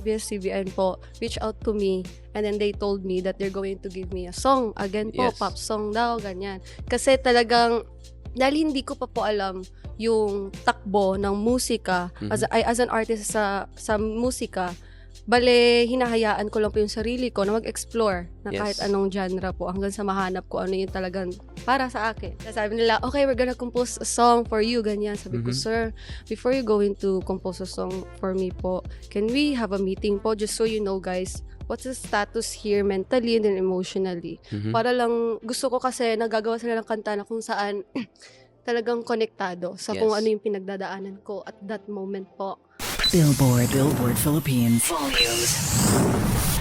ABS-CBN po reach out to me and then they told me that they're going to give me a song. Again po, Yes. pop song daw, ganyan. Kasi talagang, dahil hindi ko pa po alam yung takbo ng musika as an artist sa musika, bale, hinahayaan ko lang po yung sarili ko na mag-explore na kahit Yes. anong genre po hanggang sa mahanap ko ano yung talagang para sa akin. Sabi nila, okay, we're gonna compose a song for you, ganyan. Sabi ko, sir, before you going to compose a song for me po, can we have a meeting po just so you know, guys, what's the status here mentally and then emotionally? Para lang, gusto ko kasi nagagawa sila ng kanta na kung saan talagang konektado sa kung Yes. ano yung pinagdadaanan ko at that moment po. Billboard Philippines. Volumes.